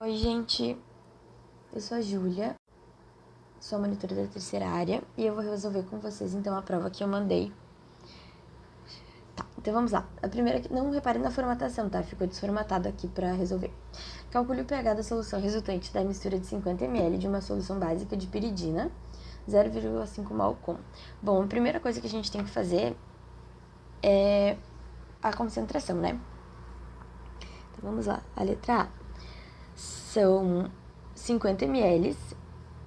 Oi, gente, eu sou a Júlia, sou a monitora da terceira área e eu vou resolver com vocês então a prova que eu mandei. Tá, então vamos lá. A primeira, não reparem na formatação, tá? Ficou desformatado aqui pra resolver. Calcule o pH da solução resultante da mistura de 50 ml de uma solução básica de piridina, 0,5 mol com. Bom, a primeira coisa que a gente tem que fazer é a concentração, né? Então vamos lá. A letra A são 50 ml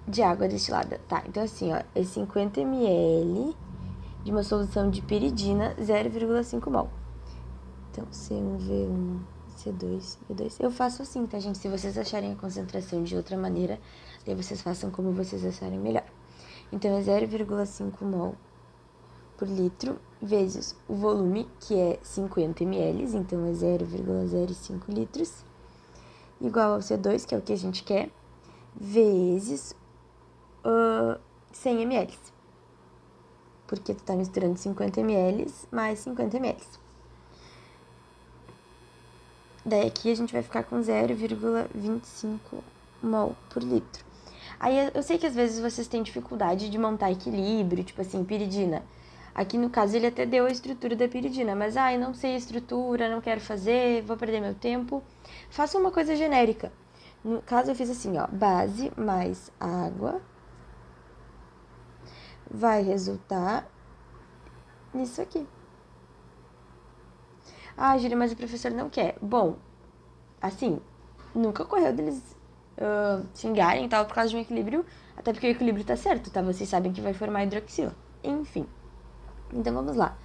de água destilada. Tá, então assim, ó, é 50 ml de uma solução de piridina, 0,5 mol. Então, C1, V1, C2, V2. Eu faço assim, tá, gente? Se vocês acharem a concentração de outra maneira, daí vocês façam como vocês acharem melhor. Então, é 0,5 mol por litro, vezes o volume, que é 50 ml, então é 0,05 litros, igual ao C2, que é o que a gente quer, vezes 100 ml. Porque tu tá misturando 50 ml mais 50 ml. Daí aqui a gente vai ficar com 0,25 mol por litro. Aí eu sei que às vezes vocês têm dificuldade de montar equilíbrio, tipo assim, piridina. Aqui no caso ele até deu a estrutura da piridina, mas eu não sei a estrutura, não quero fazer, vou perder meu tempo. Faça uma coisa genérica. No caso eu fiz assim, ó, base mais água vai resultar nisso aqui. Ah, Júlia, mas o professor não quer. Bom, assim, nunca ocorreu deles xingarem e tal por causa de um equilíbrio, até porque o equilíbrio tá certo, tá? Vocês sabem que vai formar hidroxila. Enfim, então vamos lá.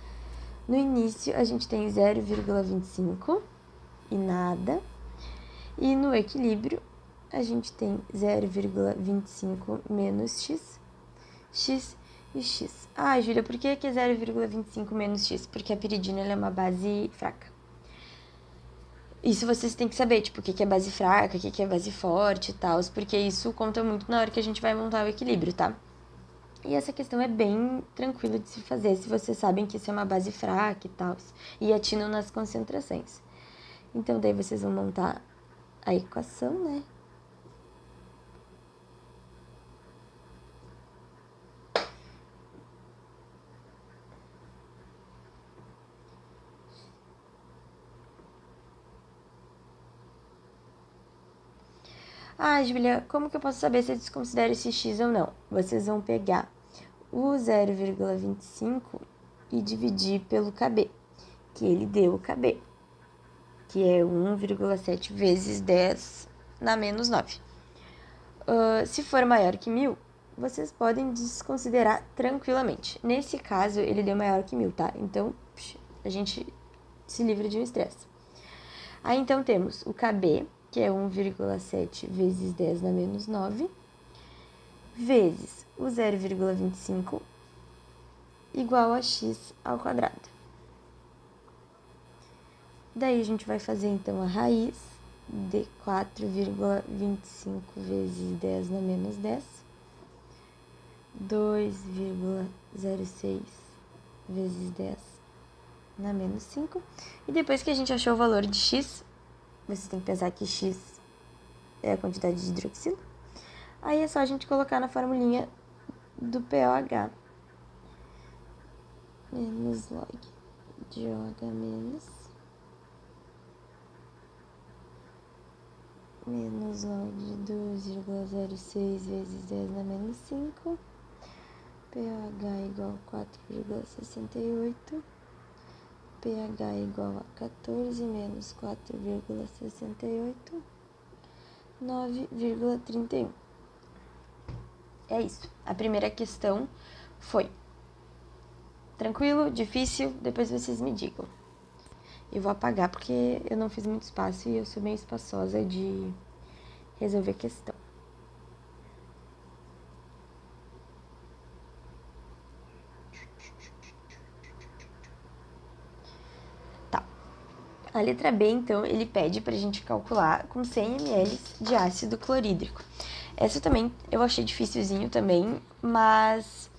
No início a gente tem 0,25 e nada. E no equilíbrio a gente tem 0,25 menos x, x e x. Ah, Júlia, por que é 0,25 menos x? Porque a piridina ela é uma base fraca. Isso vocês têm que saber, tipo, o que é base fraca, o que é base forte e tal, porque isso conta muito na hora que a gente vai montar o equilíbrio, tá? E essa questão é bem tranquila de se fazer, se vocês sabem que isso é uma base fraca e tal, e atinam nas concentrações. Então, daí vocês vão montar a equação, né? Ah, Julia, como que eu posso saber se eu desconsidero esse x ou não? Vocês vão pegar o 0,25 e dividir pelo KB, que ele deu o KB, que é 1,7 vezes 10 na menos 9. Se for maior que 1000, vocês podem desconsiderar tranquilamente. Nesse caso, ele deu maior que 1000, tá? Então, a gente se livra de um estresse. Aí, então, temos o KB, que é 1,7 vezes 10 na menos 9, vezes o 0,25, igual a x ao quadrado. Daí, a gente vai fazer, então, a raiz de 4,25 vezes 10 na menos 10, 2,06 vezes 10 na menos 5. E depois que a gente achou o valor de x, você tem que pensar que x é a quantidade de hidroxila. Aí é só a gente colocar na formulinha do POH. Menos log de OH menos log de 2,06 vezes 10 na menos 5. pH igual a 4,68. pH igual a 14 menos 4,68. 9,31. É isso. A primeira questão foi tranquilo, difícil, depois vocês me digam. Eu vou apagar porque eu não fiz muito espaço e eu sou meio espaçosa de resolver questão. Tá. A letra B, então, ele pede pra gente calcular com 100 ml de ácido clorídrico. Essa também eu achei dificilzinho também, mas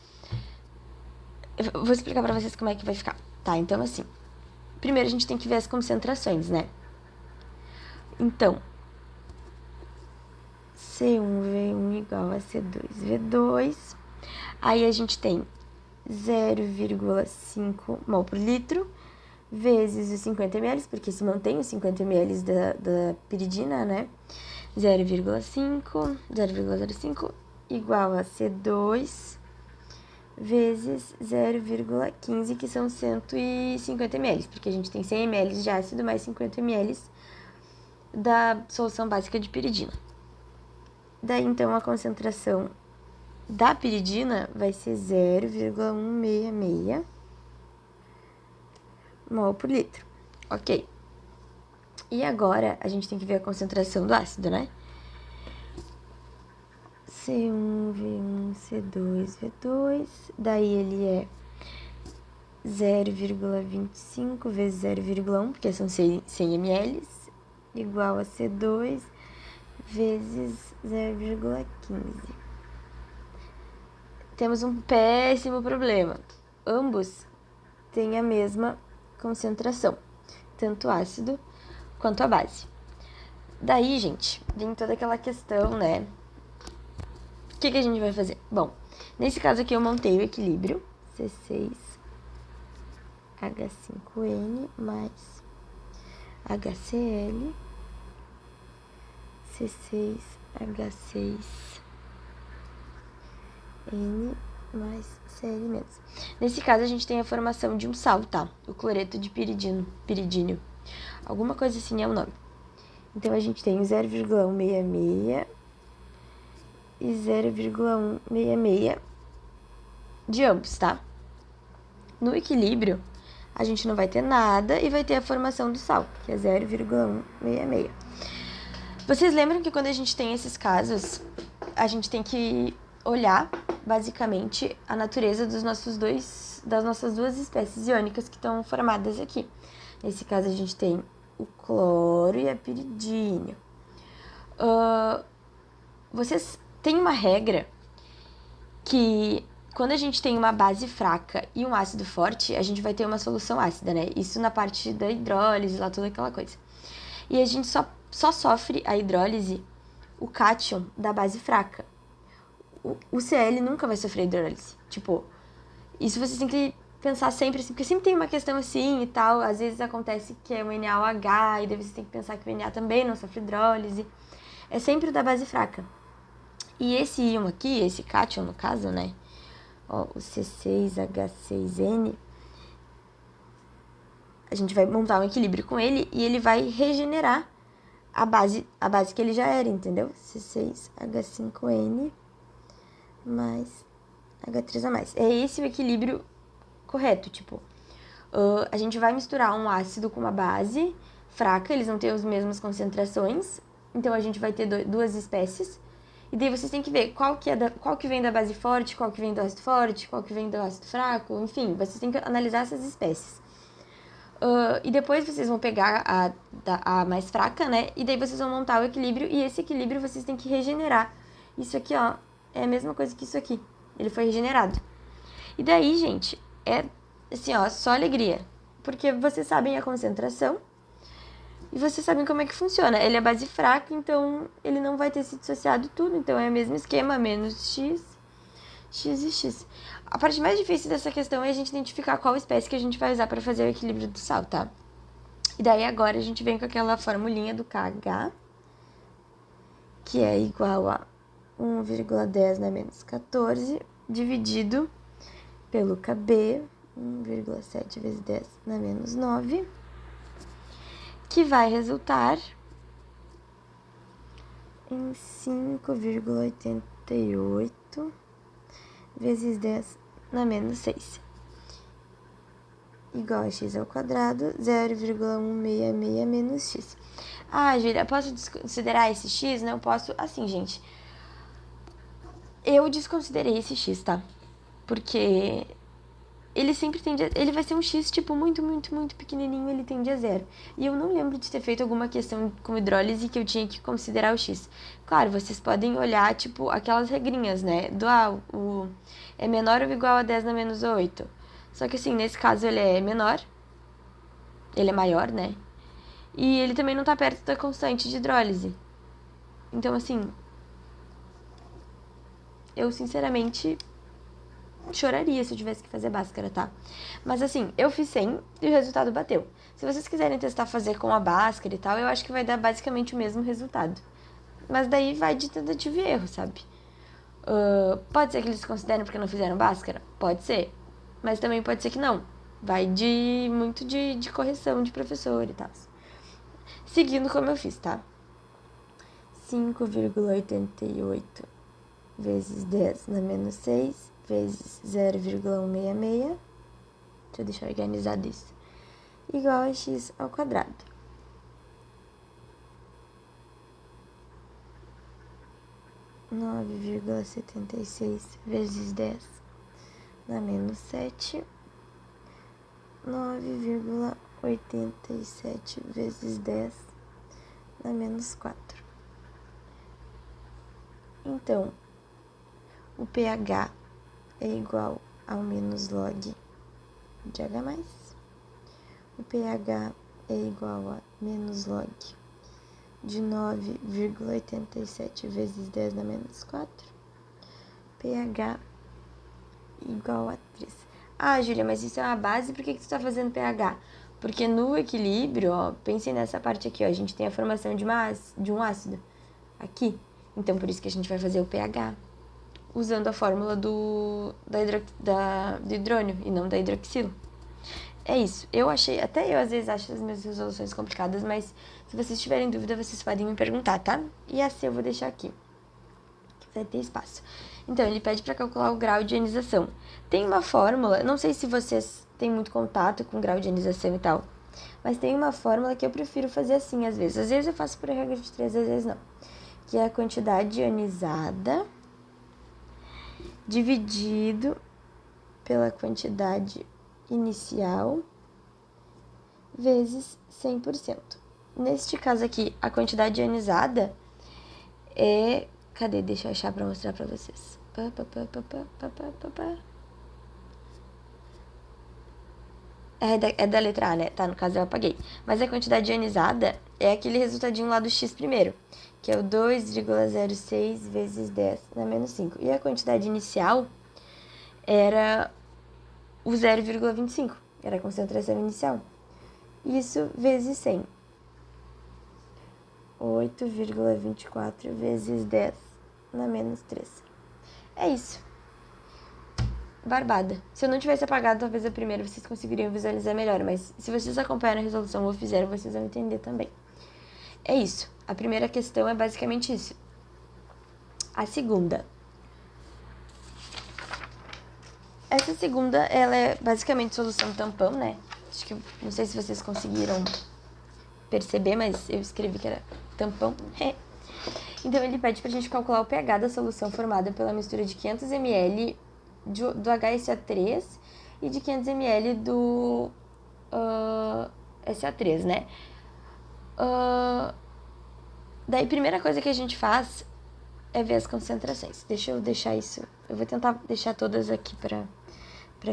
eu vou explicar pra vocês como é que vai ficar. Tá, então assim, primeiro a gente tem que ver as concentrações, né? Então, C1V1 igual a C2V2. Aí a gente tem 0,5 mol por litro vezes os 50 ml, porque se mantém os 50 ml da piridina, né? 0,05 igual a C2 vezes 0,15, que são 150 ml, porque a gente tem 100 ml de ácido mais 50 ml da solução básica de piridina. Daí, então, a concentração da piridina vai ser 0,166 mol por litro. Ok. E agora, a gente tem que ver a concentração do ácido, né? C1V1, C2V2, daí ele é 0,25 vezes 0,1, porque são 100 ml, igual a C2 vezes 0,15. Temos um péssimo problema. Ambos têm a mesma concentração, tanto ácido quanto a base. Daí, gente, vem toda aquela questão, né? O que a gente vai fazer? Bom, nesse caso aqui eu montei o equilíbrio C6H5N mais HCl C6H6N mais Cl-. Nesse caso, a gente tem a formação de um sal, tá? O cloreto de piridínio. Alguma coisa assim é o nome. Então, a gente tem 0,166 e 0,166 de ambos, tá? No equilíbrio, a gente não vai ter nada e vai ter a formação do sal, que é 0,166. Vocês lembram que quando a gente tem esses casos, a gente tem que olhar, basicamente, a natureza das nossas duas espécies iônicas que estão formadas aqui. Nesse caso, a gente tem o cloro e a piridínio. Vocês têm uma regra que quando a gente tem uma base fraca e um ácido forte, a gente vai ter uma solução ácida, né? Isso na parte da hidrólise, lá toda aquela coisa. E a gente só sofre a hidrólise o cátion da base fraca. O Cl nunca vai sofrer hidrólise. Tipo, isso vocês têm que pensar sempre assim, porque sempre tem uma questão assim e tal. Às vezes acontece que é o NaOH e daí vocês têm que pensar que o Na também não sofre hidrólise. É sempre o da base fraca. E esse íon aqui, esse cátion no caso, né? Ó, o C6H6N, a gente vai montar um equilíbrio com ele e ele vai regenerar a base que ele já era, entendeu? C6H5N mais H3A+. É esse o equilíbrio correto, tipo, a gente vai misturar um ácido com uma base fraca, eles não têm as mesmas concentrações, então a gente vai ter duas espécies, e daí vocês têm que ver qual que vem da base forte, qual que vem do ácido forte, qual que vem do ácido fraco, enfim, vocês têm que analisar essas espécies. E depois vocês vão pegar a mais fraca, né? E daí vocês vão montar o equilíbrio. E esse equilíbrio vocês têm que regenerar. Isso aqui, ó, é a mesma coisa que isso aqui. Ele foi regenerado. E daí, gente, é assim, ó, só alegria. Porque vocês sabem a concentração. E vocês sabem como é que funciona. Ele é base fraca, então ele não vai ter se dissociado tudo. Então é o mesmo esquema, menos X, X e X. A parte mais difícil dessa questão é a gente identificar qual espécie que a gente vai usar para fazer o equilíbrio do sal, tá? E daí agora a gente vem com aquela formulinha do KH, que é igual a 1,10 na menos 14, dividido pelo KB, 1,7 vezes 10 na menos 9, que vai resultar em 5,88 vezes 10 na menos 6, igual a x ao quadrado, 0,166 menos x. Ah, Júlia, posso desconsiderar esse x? Não posso. Assim, gente, eu desconsiderei esse x, tá? Porque ele sempre tende a... Ele vai ser um x, tipo, muito, muito, muito pequenininho, ele tende a zero. E eu não lembro de ter feito alguma questão com hidrólise que eu tinha que considerar o x. Claro, vocês podem olhar, tipo, aquelas regrinhas, né? O é menor ou igual a 10 na menos 8. Só que, assim, nesse caso ele é menor. Ele é maior, né? E ele também não tá perto da constante de hidrólise. Então, assim, eu sinceramente choraria se eu tivesse que fazer Bhaskara, tá? Mas assim, eu fiz 100 e o resultado bateu. Se vocês quiserem testar fazer com a Bhaskara e tal, eu acho que vai dar basicamente o mesmo resultado. Mas daí vai de tentativa e erro, sabe? Pode ser que eles considerem porque não fizeram Bhaskara? Pode ser. Mas também pode ser que não. Vai muito de correção de professor e tal. Seguindo como eu fiz, tá? 5,88 vezes 10 na menos 6 vezes 0,166. Deixa eu deixar organizado isso. Igual a x ao quadrado. Nove vírgula 76 vezes 10 na menos 7. 9,87 vezes 10 na menos 4. Então, o pH é igual ao menos log de H+. O pH é igual a menos log de 9,87 vezes 10 na menos 4. pH igual a 3. Ah, Júlia, mas isso é uma base, por que tu tá fazendo pH? Porque no equilíbrio, ó, pensem nessa parte aqui, ó, a gente tem a formação de um ácido aqui. Então, por isso que a gente vai fazer o pH, usando a fórmula do hidrônio e não da hidroxilo. É isso. Até eu às vezes acho as minhas resoluções complicadas, mas se vocês tiverem dúvida, vocês podem me perguntar, tá? E assim eu vou deixar aqui, que vai ter espaço. Então, ele pede para calcular o grau de ionização. Tem uma fórmula, não sei se vocês têm muito contato com grau de ionização e tal, mas tem uma fórmula que eu prefiro fazer assim às vezes. Às vezes eu faço por regra de 3, às vezes não. Que é a quantidade ionizada dividido pela quantidade inicial vezes 100%. Neste caso aqui, a quantidade ionizada é... Cadê? Deixa eu achar para mostrar para vocês. É da letra A, né? Tá, no caso eu apaguei. Mas a quantidade ionizada é aquele resultadinho lá do x primeiro, que é o 2,06 vezes 10 na menos 5. E a quantidade inicial era o 0,25, era a concentração inicial. Isso vezes 100. 8,24 vezes 10 na menos 3. É isso. Barbada. Se eu não tivesse apagado talvez a primeira, vocês conseguiriam visualizar melhor, mas se vocês acompanharam a resolução ou fizeram, vocês vão entender também. É isso. A primeira questão é basicamente isso. A segunda. Essa segunda, ela é basicamente solução tampão, né? Acho que, não sei se vocês conseguiram perceber, mas eu escrevi que era tampão. Então, ele pede pra gente calcular o pH da solução formada pela mistura de 500 ml do HSA3 e de 500 ml do SA3, né? Daí, a primeira coisa que a gente faz é ver as concentrações. Deixa eu deixar isso... Eu vou tentar deixar todas aqui pra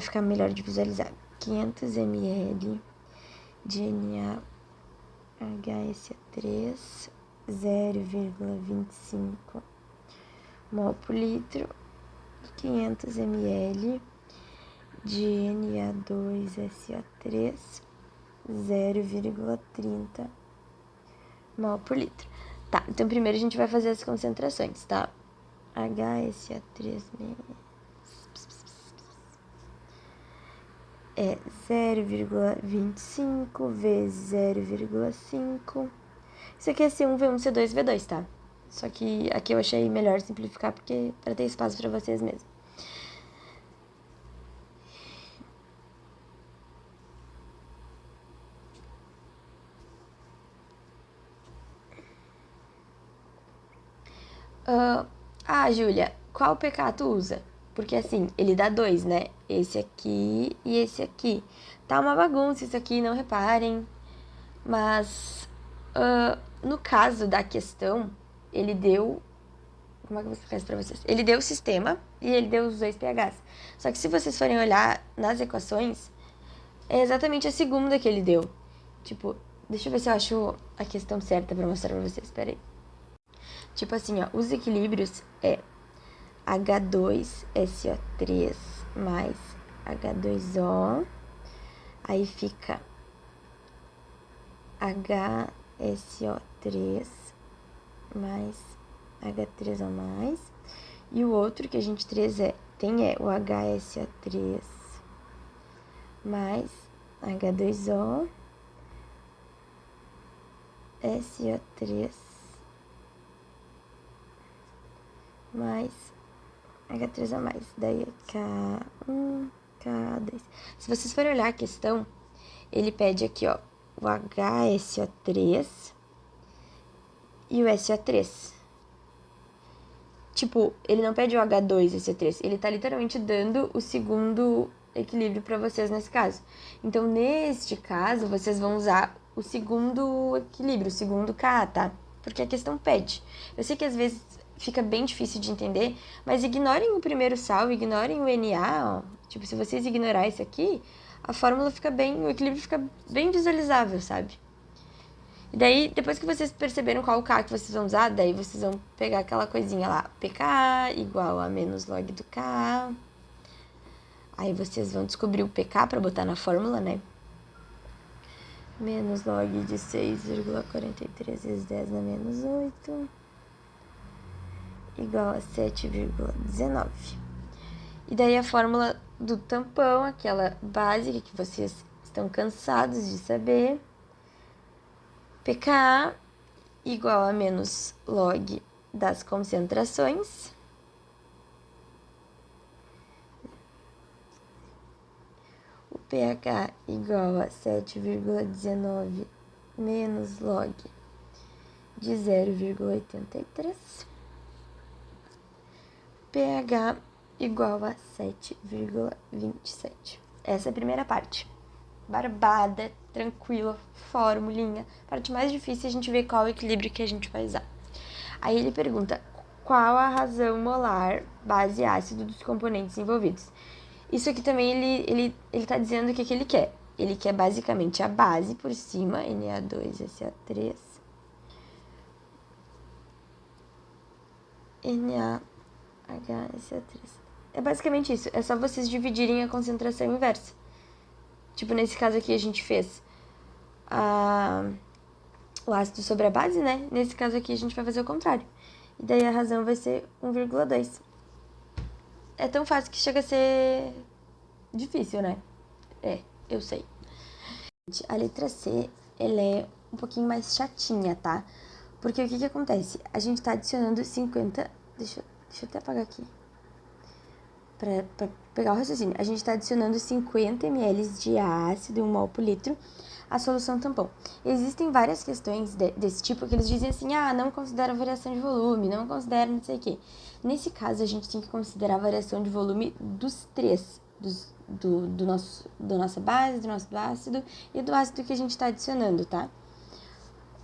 ficar melhor de visualizar. 500 ml de NaHSA3, 0,25 mol por litro. 500 ml de Na2SO3, 0,30 mol por litro. Tá, então primeiro a gente vai fazer as concentrações, tá? HSA3 é 0,25 vezes 0,5. Isso aqui é C1, V1, C2, V2, tá? Só que aqui eu achei melhor simplificar porque para ter espaço para vocês mesmo. Júlia, qual pK tu usa? Porque assim, ele dá 2, né? Esse aqui e esse aqui. Tá uma bagunça isso aqui, não reparem. Mas, no caso da questão, ele deu... Como é que eu vou explicar isso pra vocês? Ele deu o sistema e ele deu os 2 pHs. Só que se vocês forem olhar nas equações, é exatamente a segunda que ele deu. Tipo, deixa eu ver se eu acho a questão certa pra mostrar pra vocês. Pera aí. Tipo assim, ó, os equilíbrios é H2SO3 mais H2O. Aí fica HSO3 mais H3O+. E o outro que a gente tem é o HSO3 mais H2O, SO3 mais H3O+. Daí é K1, K2. Se vocês forem olhar a questão, ele pede aqui, ó, o HSO3 e o SO3. Tipo, ele não pede o H2SO3, ele tá literalmente dando o segundo equilíbrio para vocês nesse caso. Então, neste caso, vocês vão usar o segundo equilíbrio, o segundo K, tá? Porque a questão pede. Eu sei que às vezes fica bem difícil de entender, mas ignorem o primeiro sal, ignorem o Na, ó. Tipo, se vocês ignorarem isso aqui, a fórmula fica bem, o equilíbrio fica bem visualizável, sabe? E daí, depois que vocês perceberam qual K que vocês vão usar, daí vocês vão pegar aquela coisinha lá, pK igual a menos log do K. Aí vocês vão descobrir o pK para botar na fórmula, né? Menos log de 6,43 vezes 10 na menos 8 igual a 7,19. E daí a fórmula do tampão, aquela básica que vocês estão cansados de saber. pKa igual a menos log das concentrações. O pH igual a 7,19 menos log de 0,83. pH igual a 7,27. Essa é a primeira parte. Barbada, tranquila, formulinha. A parte mais difícil é a gente ver qual é o equilíbrio que a gente vai usar. Aí ele pergunta qual a razão molar base ácido dos componentes envolvidos. Isso aqui também ele tá dizendo o que ele quer. Ele quer basicamente a base por cima, Na2SO3, NaHSO3. É basicamente isso. É só vocês dividirem a concentração inversa. Tipo, nesse caso aqui a gente fez o ácido sobre a base, né? Nesse caso aqui a gente vai fazer o contrário. E daí a razão vai ser 1,2. É tão fácil que chega a ser difícil, né? É, eu sei. A letra C, ela é um pouquinho mais chatinha, tá? Porque o que acontece? A gente tá adicionando 50... Deixa eu até apagar aqui. Pra pegar o raciocínio. A gente tá adicionando 50 ml de ácido, 1 mol por litro, a solução tampão. Existem várias questões desse tipo que eles dizem assim, não considera variação de volume, não considera não sei o quê. Nesse caso, a gente tem que considerar a variação de volume dos três, da nossa base, do nosso ácido e do ácido que a gente está adicionando, tá?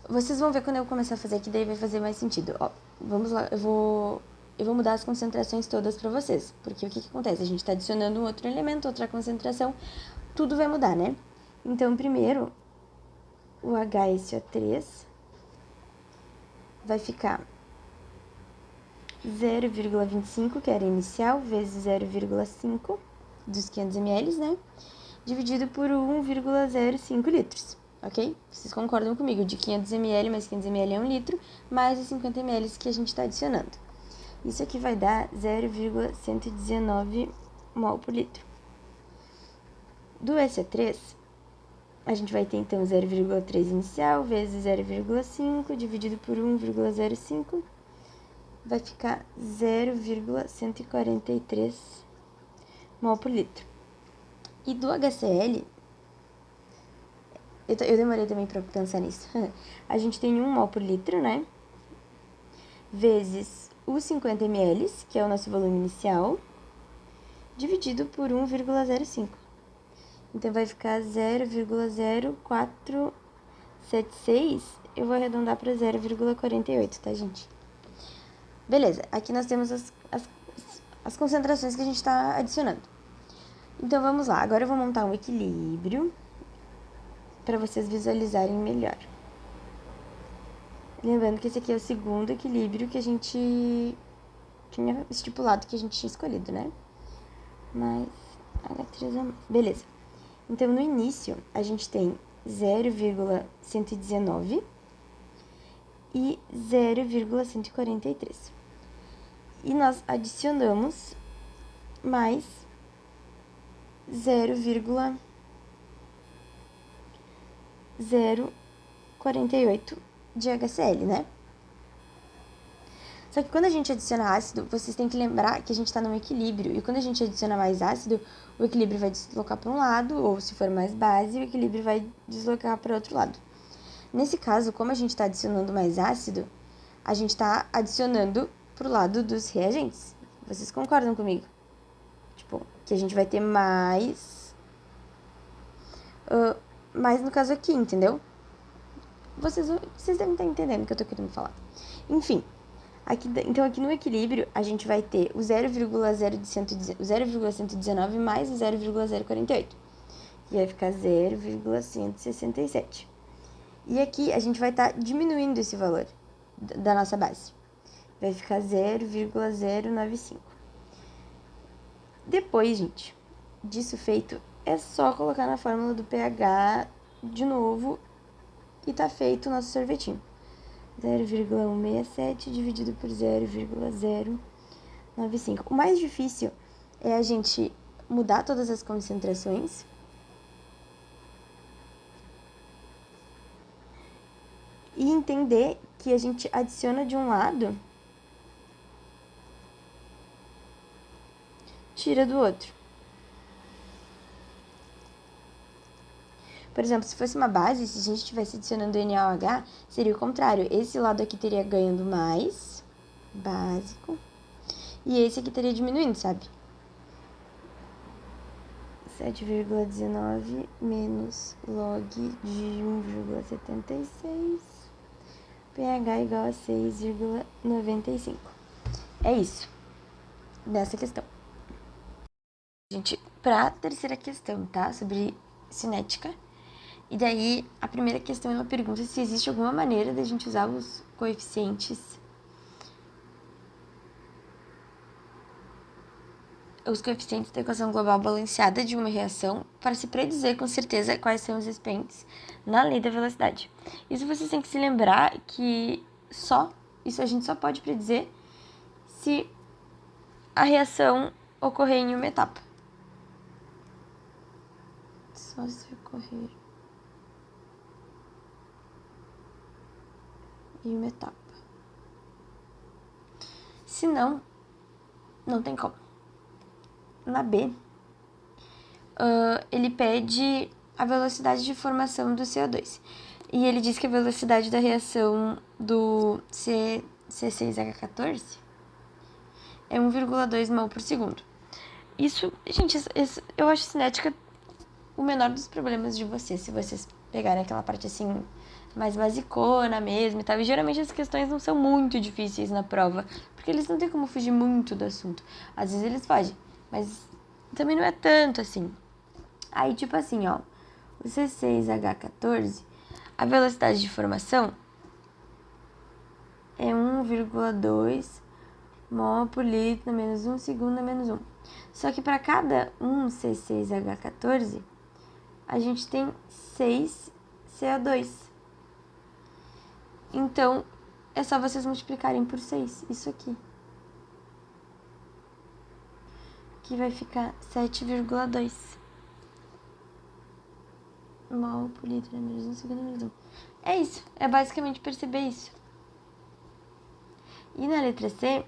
Vocês vão ver quando eu começar a fazer aqui, daí vai fazer mais sentido. Ó, vamos lá, eu vou mudar as concentrações todas para vocês, porque o que acontece? A gente está adicionando um outro elemento, outra concentração, tudo vai mudar, né? Então, primeiro, o HSO3 vai ficar 0,25, que era inicial, vezes 0,5 dos 500 ml, né? Dividido por 1,05 litros, ok? Vocês concordam comigo? De 500 ml mais 500 ml é 1 litro, mais os 50 ml que a gente está adicionando. Isso aqui vai dar 0,119 mol por litro. Do SO3, a gente vai ter, então, 0,3 inicial vezes 0,5 dividido por 1,05. Vai ficar 0,143 mol por litro. E do HCl, eu demorei também para pensar nisso. A gente tem 1 mol por litro, né? Vezes os 50 ml, que é o nosso volume inicial, dividido por 1,05. Então, vai ficar 0,0476. Eu vou arredondar para 0,48, tá, gente? Beleza, aqui nós temos as concentrações que a gente está adicionando. Então, vamos lá. Agora eu vou montar um equilíbrio para vocês visualizarem melhor. Lembrando que esse aqui é o segundo equilíbrio que a gente tinha estipulado que a gente tinha escolhido, né? Mas H3 beleza. Então, no início, a gente tem 0,119 e 0,143. E nós adicionamos mais 0,048 de HCl, né? Só que quando a gente adiciona ácido, vocês têm que lembrar que a gente está num equilíbrio. E quando a gente adiciona mais ácido, o equilíbrio vai deslocar para um lado, ou se for mais base, o equilíbrio vai deslocar para outro lado. Nesse caso, como a gente está adicionando mais ácido, a gente está adicionando para o lado dos reagentes. Vocês concordam comigo? Tipo, que a gente vai ter mais... mais no caso aqui, entendeu? Vocês devem estar entendendo o que eu tô querendo falar. Enfim... Então, aqui no equilíbrio, a gente vai ter o 0,119 mais o 0,048. E vai ficar 0,167. E aqui, a gente vai estar diminuindo esse valor da nossa base. Vai ficar 0,095. Depois, gente, disso feito, é só colocar na fórmula do pH de novo e tá feito o nosso sorvetinho. 0,167 dividido por 0,095. O mais difícil é a gente mudar todas as concentrações e entender que a gente adiciona de um lado, tira do outro. Por exemplo, se fosse uma base, se a gente estivesse adicionando NaOH, seria o contrário. Esse lado aqui teria ganhando mais, básico, e esse aqui teria diminuindo, sabe? 7,19 menos log de 1,76, pH igual a 6,95. É isso, nessa questão. Gente, para a terceira questão, tá? Sobre cinética. E daí, a primeira questão, ela pergunta se existe alguma maneira da gente usar os coeficientes da equação global balanceada de uma reação para se predizer com certeza quais são os expoentes na lei da velocidade. Isso vocês têm que se lembrar que isso a gente só pode predizer se a reação ocorrer em uma etapa. Só se ocorrer em uma etapa. Se não, não tem como. Na B, ele pede a velocidade de formação do CO2. E ele diz que a velocidade da reação do C6H14 é 1,2 mol por segundo. Isso, gente, eu acho cinética o menor dos problemas de vocês, se vocês pegarem aquela parte assim, mais basicona mesmo e tal. E geralmente as questões não são muito difíceis na prova, porque eles não têm como fugir muito do assunto. Às vezes eles fogem, mas também não é tanto assim. Aí, tipo assim, ó, o C6H14, a velocidade de formação é 1,2 mol por litro, menos 1 segundo, menos 1. Só que para cada um C6H14, a gente tem 6 CO2. Então, é só vocês multiplicarem por 6, isso aqui. Que vai ficar 7,2 mol por litro, menos 1 segundo, menos 1. É isso, é basicamente perceber isso. E na letra C,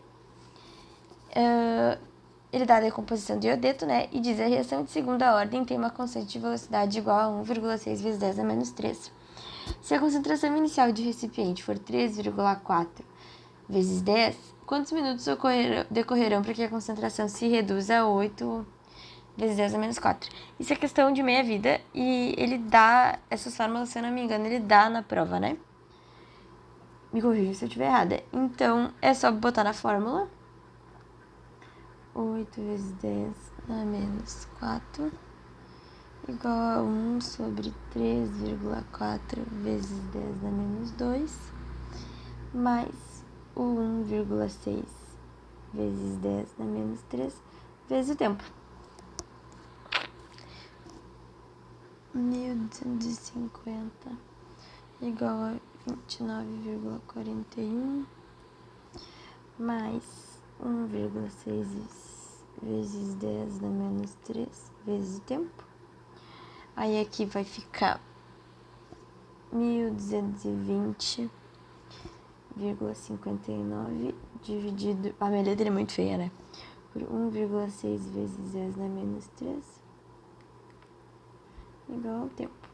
ele dá a decomposição de iodeto, né? E diz a reação de segunda ordem tem uma constante de velocidade igual a 1,6 vezes 10 a menos 3. Se a concentração inicial de recipiente for 3,4 vezes 10, quantos minutos decorrerão para que a concentração se reduza a 8 vezes 10 a menos 4? Isso é questão de meia-vida e ele dá essas fórmulas, se eu não me engano, ele dá na prova, né? Me corrija se eu estiver errada. Então, é só botar na fórmula 8 vezes 10 a menos 4 igual a 1 sobre 3,4 vezes 10 a menos 2 mais o 1,6 vezes 10 na menos 3 vezes o tempo. 1250 igual a 29,41 mais 1,6 vezes 10 na menos 3 vezes o tempo. Aí aqui vai ficar 1220,59 dividido... A minha letra é muito feia, né? Por 1,6 vezes 10 na menos 3 igual ao tempo.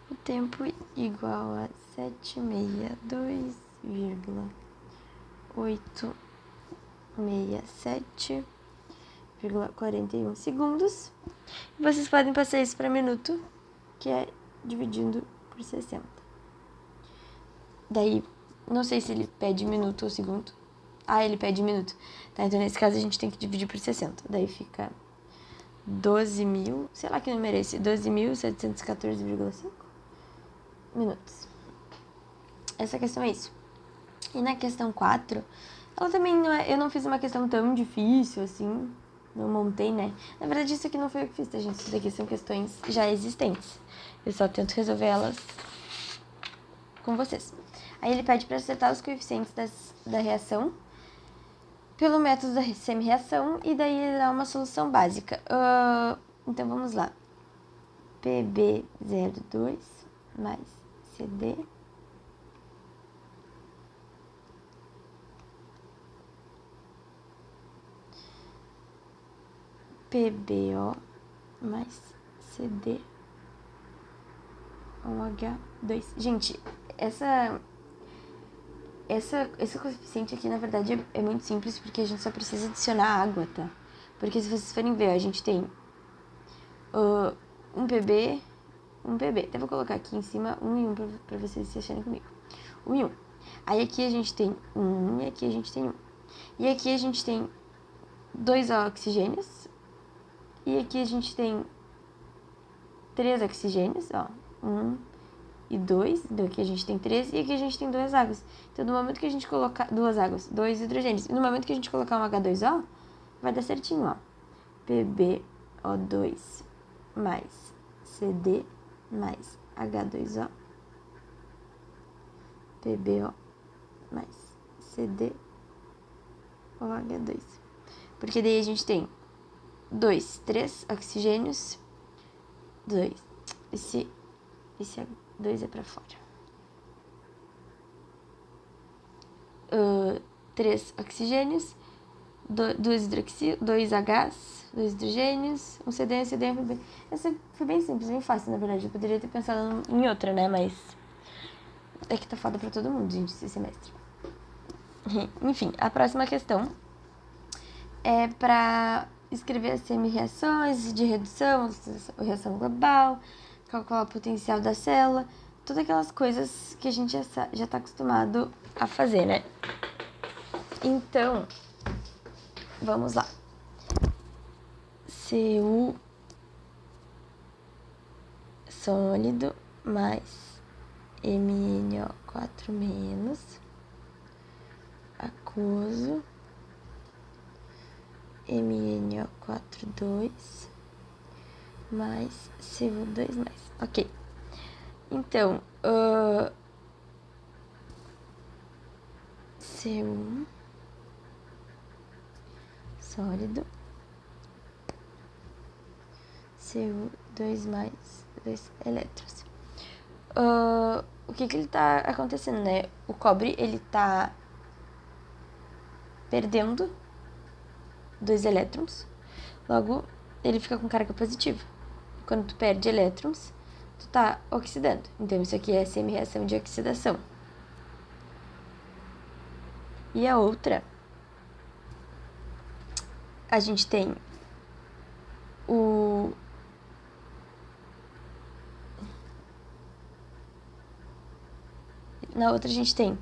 O tempo igual a 762,867,41 segundos. E vocês podem passar isso para minuto, que é dividindo por 60. Daí, não sei se ele pede minuto ou segundo. Ah, ele pede minuto. Tá, então nesse caso a gente tem que dividir por 60. Daí fica 12.000, sei lá que número é esse, 12.714,5 minutos. Essa questão é isso. E na questão 4, ela também não é, eu não fiz uma questão tão difícil assim, não montei, né? Na verdade, isso aqui não foi eu que fiz, tá, gente? Isso daqui são questões já existentes. Eu só tento resolver elas com vocês. Aí ele pede para acertar os coeficientes da reação pelo método da semi-reação, e daí ele dá uma solução básica. Então vamos lá. PB02 mais CD PBO mais CD OH2. Gente, esse coeficiente aqui, na verdade, é muito simples, porque a gente só precisa adicionar água, tá? Porque se vocês forem ver, a gente tem um PB. Até vou colocar aqui em cima 1 e 1 pra vocês se acharem comigo. 1 e 1. Aí aqui a gente tem 1 e aqui a gente tem 1. E aqui a gente tem 2 oxigênios. E aqui a gente tem 3 oxigênios, ó. 1 e 2. Então aqui a gente tem 3 e aqui a gente tem 2 águas. Então no momento que a gente colocar 2 águas, 2 hidrogênios, e no momento que a gente colocar um H2O, vai dar certinho, ó. PbO2 mais CD mais H2O, PbO mais CD OH2. Porque daí a gente tem 3 oxigênios, 2. Esse 2 é pra fora. 3 oxigênios, 2 Hs, 2 hidrogênios, um CD, um CD, um PB. Essa foi bem simples, bem fácil, na verdade. Eu poderia ter pensado em outra, né? Mas é que tá foda pra todo mundo, gente, esse semestre. Enfim, a próxima questão é pra escrever as semi-reações de redução, reação global, calcular o potencial da célula, todas aquelas coisas que a gente já tá acostumado a fazer, né? Então, vamos lá. Cu sólido mais MnO4 menos aquoso MnO4 mais CO2 mais. Ok. Então, C1 sólido, CO2 mais 2 elétrons. O que ele tá acontecendo, né? O cobre, ele tá perdendo 2 elétrons, logo ele fica com carga positiva. Quando tu perde elétrons, tu tá oxidando. Então isso aqui é semi-reação de oxidação. E a outra, a gente tem na outra a gente tem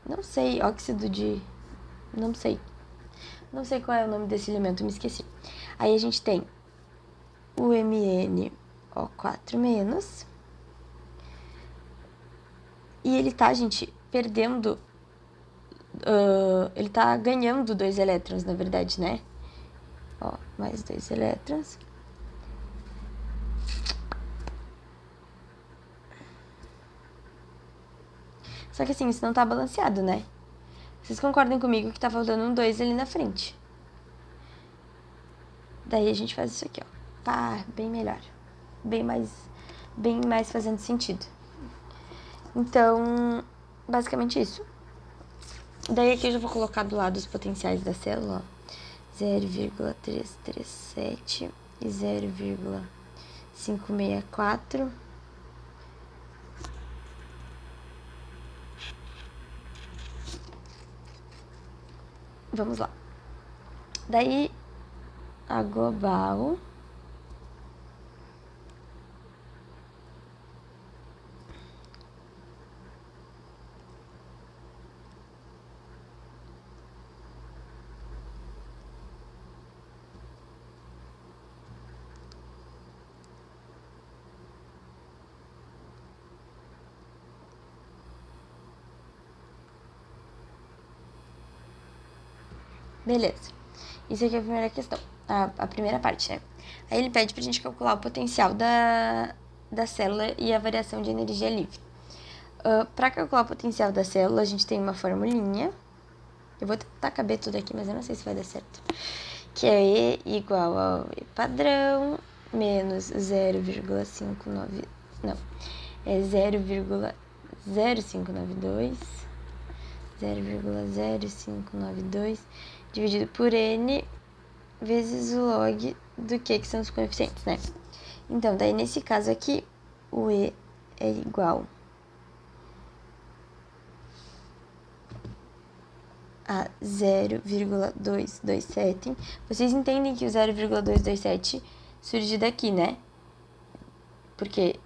não sei, óxido de... Não sei qual é o nome desse elemento, me esqueci. Aí a gente tem o MnO4 menos. E ele tá, gente, perdendo ele tá ganhando 2 elétrons, na verdade, né? Ó, mais 2 elétrons. Só que assim, isso não tá balanceado, né? Vocês concordam comigo que tá faltando um 2 ali na frente. Daí a gente faz isso aqui, ó. Pá, bem melhor. Bem mais fazendo sentido. Então, basicamente isso. Daí aqui eu já vou colocar do lado os potenciais da célula, ó. 0,337 e 0,564. Vamos lá. Daí, a global. Beleza. Isso aqui é a primeira questão. A primeira parte, né? Aí ele pede pra gente calcular o potencial da célula e a variação de energia livre. Para calcular o potencial da célula, a gente tem uma formulinha. Eu vou tentar caber tudo aqui, mas eu não sei se vai dar certo. Que é E igual ao E padrão menos 0,59... Não, é 0,0592 dividido por N vezes o log do que são os coeficientes, né? Então, daí nesse caso aqui, o E é igual a 0,227. Vocês entendem que o 0,227 surge daqui, né? Porque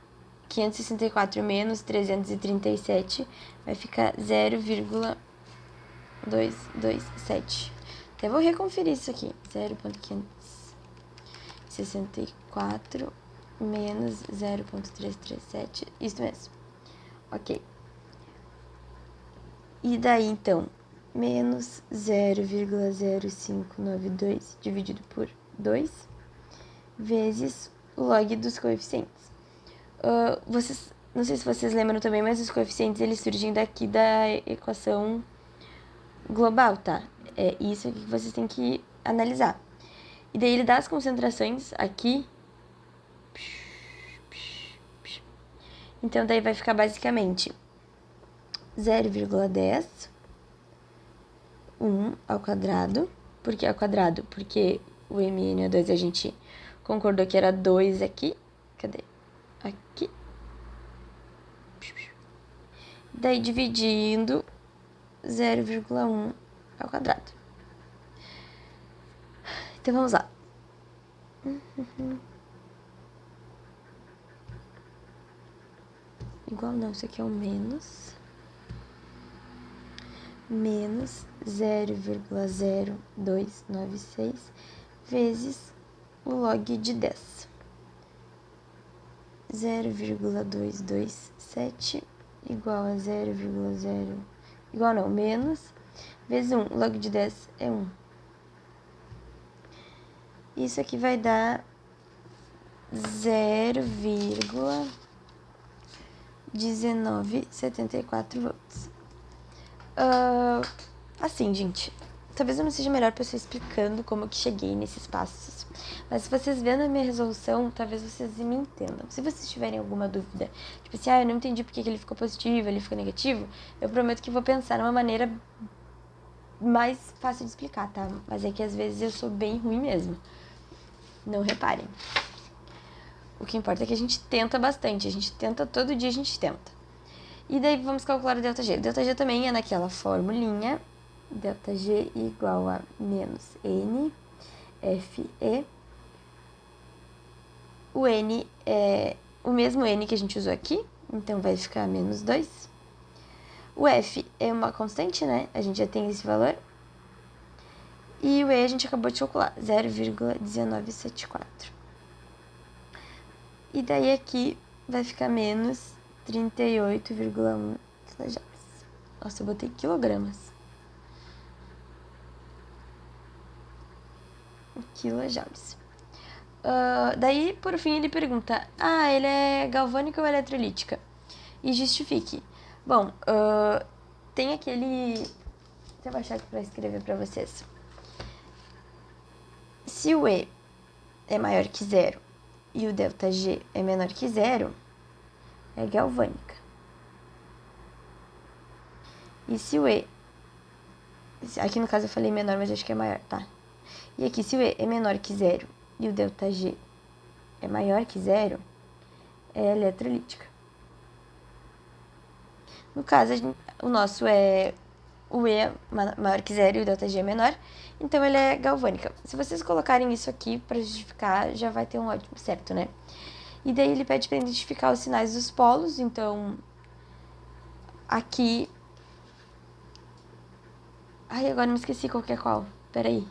564 menos 337 vai ficar 0,227. Até vou reconferir isso aqui. 0,564 menos 0,337. Isso mesmo. Ok. E daí, então, menos 0,0592 dividido por 2 vezes o log dos coeficientes. Não sei se vocês lembram também, mas os coeficientes eles surgem daqui da equação global, tá? É isso aqui que vocês têm que analisar. E daí ele dá as concentrações aqui. Então daí vai ficar basicamente 0,10, 1 ao quadrado. Por que ao quadrado? Porque o MnO2 a gente concordou que era 2 aqui. Cadê? Aqui. Daí dividindo 0,1 ao quadrado. Então vamos lá. Igual não, isso aqui é o menos 0,0296 vezes o log de 10. 0,227 igual a 0,0... Igual não, menos vezes 1. O log de 10 é 1. Isso aqui vai dar 0,1974 volts. Assim, gente, talvez eu não seja melhor pessoa explicando como que cheguei nesses passos. Mas se vocês vendo a minha resolução, talvez vocês me entendam. Se vocês tiverem alguma dúvida, tipo assim, eu não entendi porque que ele ficou positivo, ele ficou negativo, eu prometo que vou pensar numa maneira mais fácil de explicar, tá? Mas é que às vezes eu sou bem ruim mesmo. Não reparem. O que importa é que a gente tenta bastante. A gente tenta, todo dia a gente tenta. E daí vamos calcular o ΔG. O ΔG também é naquela formulinha. ΔG igual a menos N, FE. O N é o mesmo N que a gente usou aqui. Então vai ficar menos 2. O F é uma constante, né? A gente já tem esse valor. E o E a gente acabou de calcular, 0,1974. E daí aqui vai ficar menos 38,1 kJ. Nossa, eu botei quilogramas. quilojoules. Daí, por fim, ele pergunta, ele é galvânica ou eletrolítica? E justifique. Bom, tem aquele... Deixa eu baixar aqui pra escrever pra vocês. Se o E é maior que 0 e o ΔG é menor que 0, é galvânica. E se o E... Aqui no caso eu falei menor, mas acho que é maior, tá? E aqui, se o E é menor que 0 e o ΔG é maior que 0, é eletrolítica. No caso, o nosso é... O E é maior que 0 e o ΔG é menor, então ele é galvânica. Se vocês colocarem isso aqui para justificar, já vai ter um ótimo certo, né? E daí ele pede para identificar os sinais dos polos, então... Aqui... Ai, agora me esqueci qual que é qual. Peraí.